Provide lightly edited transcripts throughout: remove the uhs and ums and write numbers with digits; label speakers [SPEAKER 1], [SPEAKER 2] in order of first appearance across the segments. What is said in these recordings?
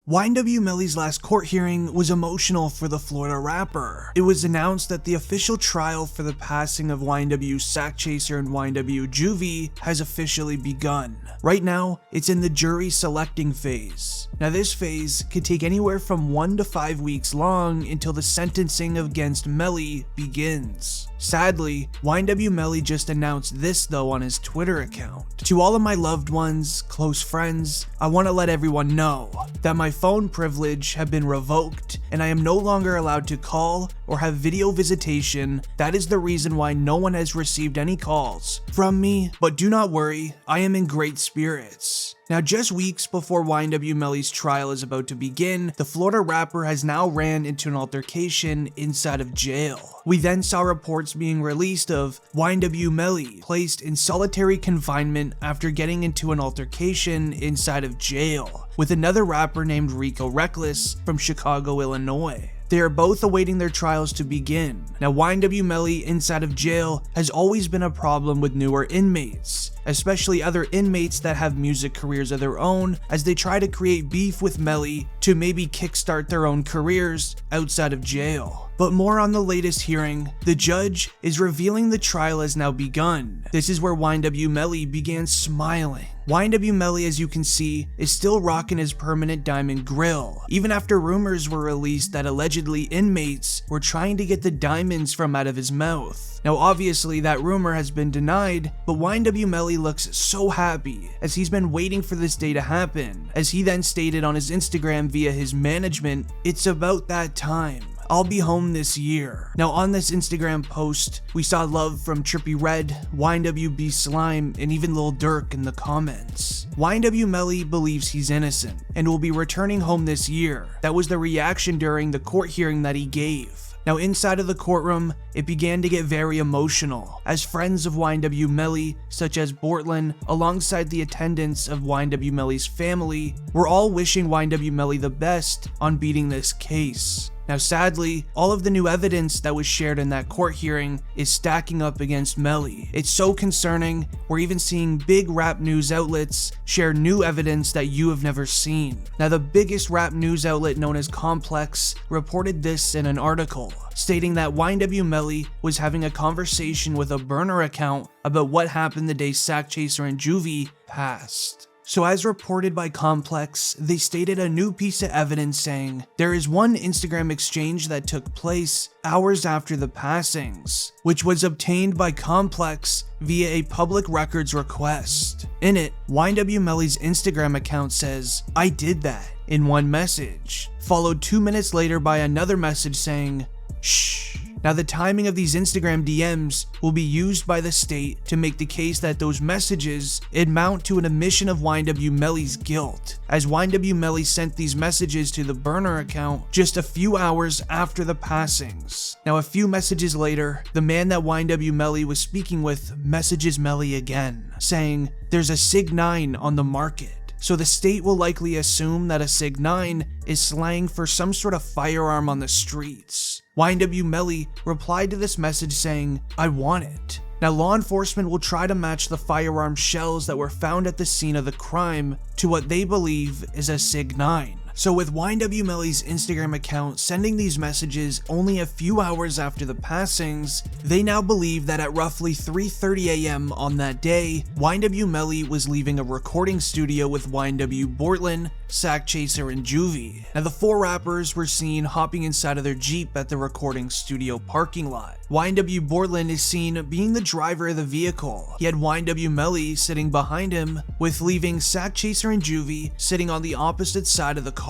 [SPEAKER 1] YNW Melly's last court hearing was emotional for the Florida rapper. It was announced that the official trial for the passing of YNW Sakchaser and YNW Juvy has officially begun. Right now, it's in the jury selecting phase. Now this phase could take anywhere from 1 to 5 weeks long until the sentencing against Melly begins. Sadly, YNW Melly just announced this though on his Twitter account. To all of my loved ones, close friends, I want to let everyone know that my phone privilege have been revoked and I am no longer allowed to call or have video visitation. That is the reason why no one has received any calls from me, but do not worry, I am in great spirits. Now, just weeks before YNW Melly's trial is about to begin, the Florida rapper has now ran into an altercation inside of jail. We then saw reports being released of YNW Melly placed in solitary confinement after getting into an altercation inside of jail with another rapper named Rico Reckless from Chicago, Illinois. They are both awaiting their trials to begin. Now, YNW Melly inside of jail has always been a problem with newer inmates, especially other inmates that have music careers of their own, as they try to create beef with Melly to maybe kickstart their own careers outside of jail. But more on the latest hearing. The judge is revealing the trial has now begun. This is where YNW Melly began smiling. YNW Melly, as you can see, is still rocking his permanent diamond grill, even after rumors were released that allegedly inmates were trying to get the diamonds from out of his mouth. Now obviously that rumor has been denied, but YNW Melly looks so happy as he's been waiting for this day to happen, as he then stated on his Instagram via his management, "It's about that time. I'll be home this year." Now on this Instagram post, we saw love from Trippie Redd, YNWB Slime, and even Lil Durk in the comments. YNW Melly believes he's innocent and will be returning home this year. That was the reaction during the court hearing that he gave. Now inside of the courtroom, it began to get very emotional, as friends of YNW Melly, such as Bortland, alongside the attendants of YNW Melly's family, were all wishing YNW Melly the best on beating this case. Now sadly, all of the new evidence that was shared in that court hearing is stacking up against Melly. It's so concerning, we're even seeing big rap news outlets share new evidence that you have never seen. Now the biggest rap news outlet known as Complex reported this in an article, stating that YNW Melly was having a conversation with a burner account about what happened the day Sakchaser and Juvy passed. So as reported by Complex, they stated a new piece of evidence saying, there is one Instagram exchange that took place hours after the passings, which was obtained by Complex via a public records request. In it, YNW Melly's Instagram account says, "I did that," in one message, followed 2 minutes later by another message saying, "Shh." Now the timing of these Instagram DMs will be used by the state to make the case that those messages amount to an admission of YNW Melly's guilt, as YNW Melly sent these messages to the burner account just a few hours after the passings. Now a few messages later, the man that YNW Melly was speaking with messages Melly again, saying, "There's a Sig 9 on the market." So the state will likely assume that a Sig 9 is slang for some sort of firearm on the streets. YNW Melly replied to this message saying, "I want it." Now law enforcement will try to match the firearm shells that were found at the scene of the crime to what they believe is a Sig 9. So with YNW Melly's Instagram account sending these messages only a few hours after the passings, they now believe that at roughly 3:30 AM on that day, YNW Melly was leaving a recording studio with YNW Bortland, Sakchaser, and Juvy. Now the four rappers were seen hopping inside of their Jeep at the recording studio parking lot. YNW Bortland is seen being the driver of the vehicle. He had YNW Melly sitting behind him, with leaving Sakchaser and Juvy sitting on the opposite side of the car.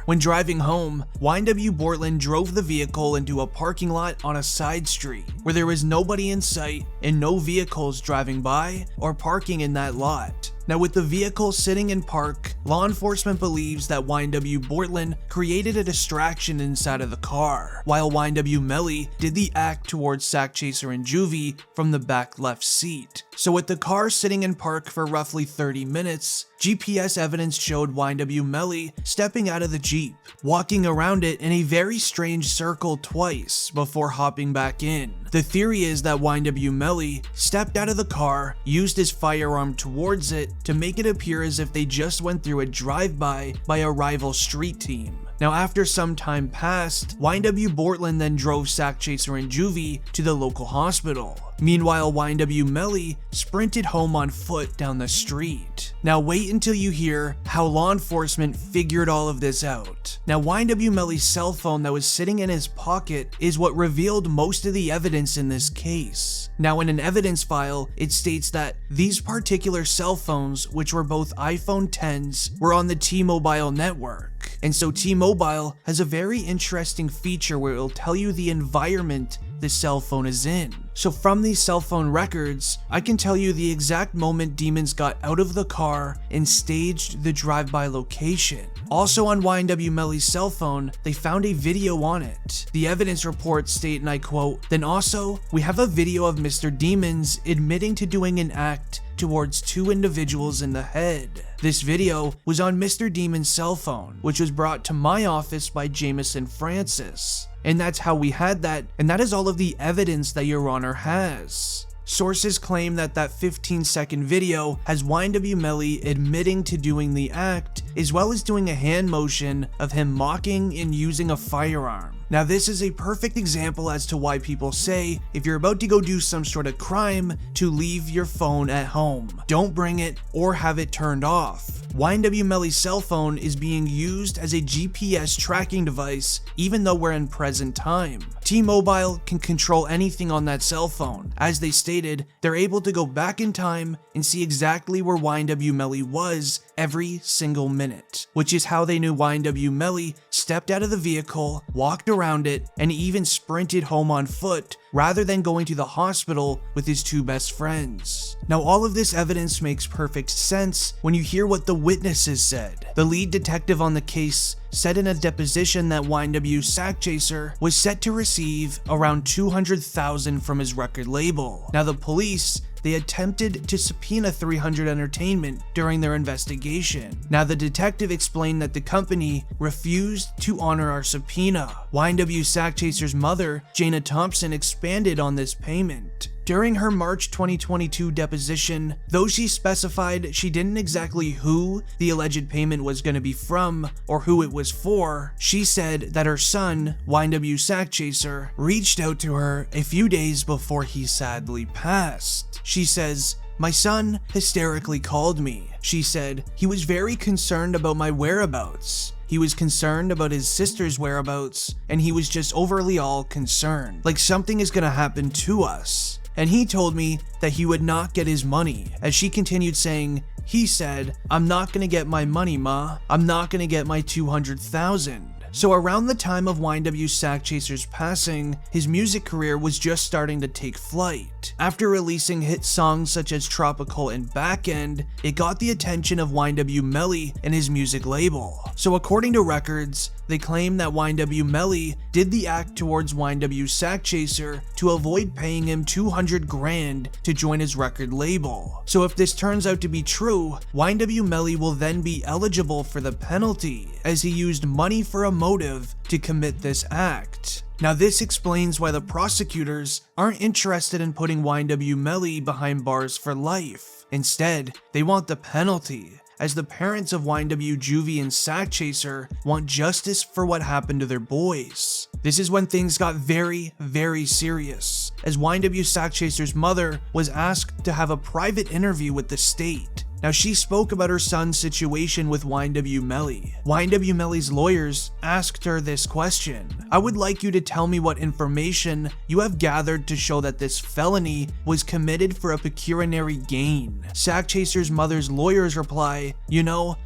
[SPEAKER 1] When driving home, YNW Bortland drove the vehicle into a parking lot on a side street, where there was nobody in sight and no vehicles driving by or parking in that lot. Now with the vehicle sitting in park, law enforcement believes that YNW Bortland created a distraction inside of the car, while YNW Melly did the act towards Sakchaser and Juvy from the back left seat. So with the car sitting in park for roughly 30 minutes, GPS evidence showed YNW Melly stepping out of the Jeep, walking around it in a very strange circle twice before hopping back in. The theory is that YNW Melly Melly stepped out of the car, used his firearm towards it to make it appear as if they just went through a drive-by by a rival street team. Now, after some time passed, YNW Bortland then drove Sakchaser and Juvy to the local hospital. Meanwhile, YNW Melly sprinted home on foot down the street. Now wait until you hear how law enforcement figured all of this out. Now, YNW Melly's cell phone that was sitting in his pocket is what revealed most of the evidence in this case. Now, in an evidence file, it states that these particular cell phones, which were both iPhone Xs, were on the T-Mobile network. And so T-Mobile has a very interesting feature where it'll tell you the environment the cell phone is in. So from these cell phone records, I can tell you the exact moment demons got out of the car and staged the drive-by location. Also on YNW Melly's cell phone, they found a video on it. The evidence reports state, and I quote, "Then also, we have a video of Mr. Demons admitting to doing an act towards two individuals in the head." This video was on Mr. Demon's cell phone, which was brought to my office by Jameson Francis. And that's how we had that, and that is all of the evidence that Your Honor has. Sources claim that that 15-second video has YNW Melly admitting to doing the act, as well as doing a hand motion of him mocking and using a firearm. Now, this is a perfect example as to why people say if you're about to go do some sort of crime, to leave your phone at home. Don't bring it or have it turned off. YNW Melly's cell phone is being used as a GPS tracking device even though we're in present time. T-Mobile can control anything on that cell phone. As they stated, they're able to go back in time and see exactly where YNW Melly was every single minute, which is how they knew YNW Melly stepped out of the vehicle, walked around it, and even sprinted home on foot rather than going to the hospital with his two best friends. Now, all of this evidence makes perfect sense when you hear what the witnesses said. The lead detective on the case said in a deposition that YNW Sakchaser was set to receive around $200,000 from his record label. Now, the police, they attempted to subpoena 300 Entertainment during their investigation. Now, the detective explained that the company refused to honor our subpoena. YNW Sakchaser's mother, Jana Thompson, expanded on this payment. During her March 2022 deposition, though she specified she didn't exactly who the alleged payment was going to be from or who it was for, she said that her son, YNW Sakchaser, reached out to her a few days before he sadly passed. She says, "My son hysterically called me. She said he was very concerned about my whereabouts. He was concerned about his sister's whereabouts, and he was just overly all concerned, like something is gonna happen to us. And he told me that he would not get his money." As she continued saying, he said, "I'm not gonna get my money, ma. I'm not gonna get my 200,000. So around the time of YNW Sakchaser's passing, his music career was just starting to take flight. After releasing hit songs such as Tropical and Back End, it got the attention of YNW Melly and his music label. So according to records, they claim that YNW Melly did the act towards YNW Sakchaser to avoid paying him 200 grand to join his record label. So if this turns out to be true, YNW Melly will then be eligible for the penalty, as he used money for a motive to commit this act. Now, this explains why the prosecutors aren't interested in putting YNW Melly behind bars for life. Instead, they want the penalty, as the parents of YNW Juvy and Sakchaser want justice for what happened to their boys. This is when things got very, very serious, as YNW Sakchaser's mother was asked to have a private interview with the state. Now, she spoke about her son's situation with YNW Melly. YNW Melly's lawyers asked her this question: "I would like you to tell me what information you have gathered to show that this felony was committed for a pecuniary gain." Sakchaser's mother's lawyers reply,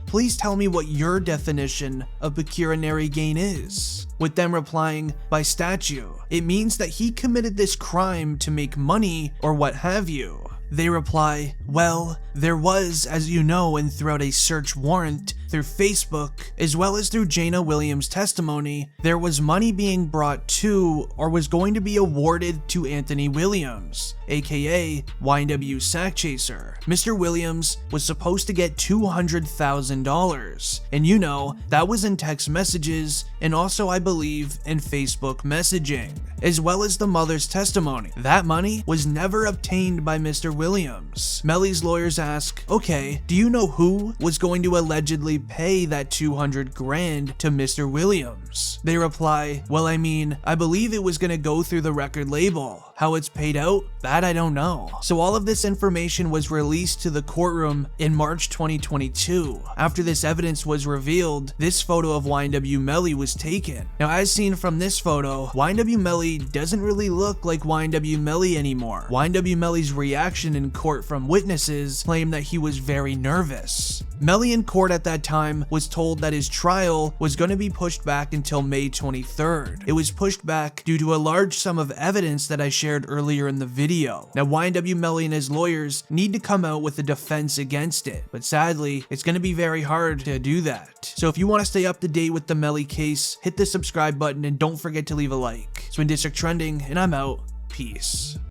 [SPEAKER 1] "Please tell me what your definition of pecuniary gain is." With them replying, "By statute, it means that he committed this crime to make money or what have you." They reply, "Well, There was, as you know, and throughout a search warrant through Facebook, as well as through Jana Williams' testimony, there was money being brought to, or was going to be awarded to Anthony Williams, aka YNW Sakchaser. Mr. Williams was supposed to get $200,000, and you know, that was in text messages, and also I believe in Facebook messaging, as well as the mother's testimony. That money was never obtained by Mr. Williams. Melly's lawyers ask, okay, do you know who was going to allegedly pay that $200,000 to Mr. Williams? They reply, well, I mean, I believe it was gonna go through the record label. How it's paid out, that I don't know. So all of this information was released to the courtroom in March 2022. After this evidence was revealed, this photo of YNW Melly was taken. Now, as seen from this photo, YNW Melly doesn't really look like YNW Melly anymore. YNW Melly's reaction in court from witnesses claimed that he was very nervous. Melly in court at that time was told that his trial was going to be pushed back until May 23rd. It was pushed back due to a large sum of evidence that I shared earlier in the video. Now, YNW Melly and his lawyers need to come out with a defense against it, but sadly, it's going to be very hard to do that. So if you want to stay up to date with the Melly case, hit the subscribe button and don't forget to leave a like. It's been District Trending, and I'm out. Peace.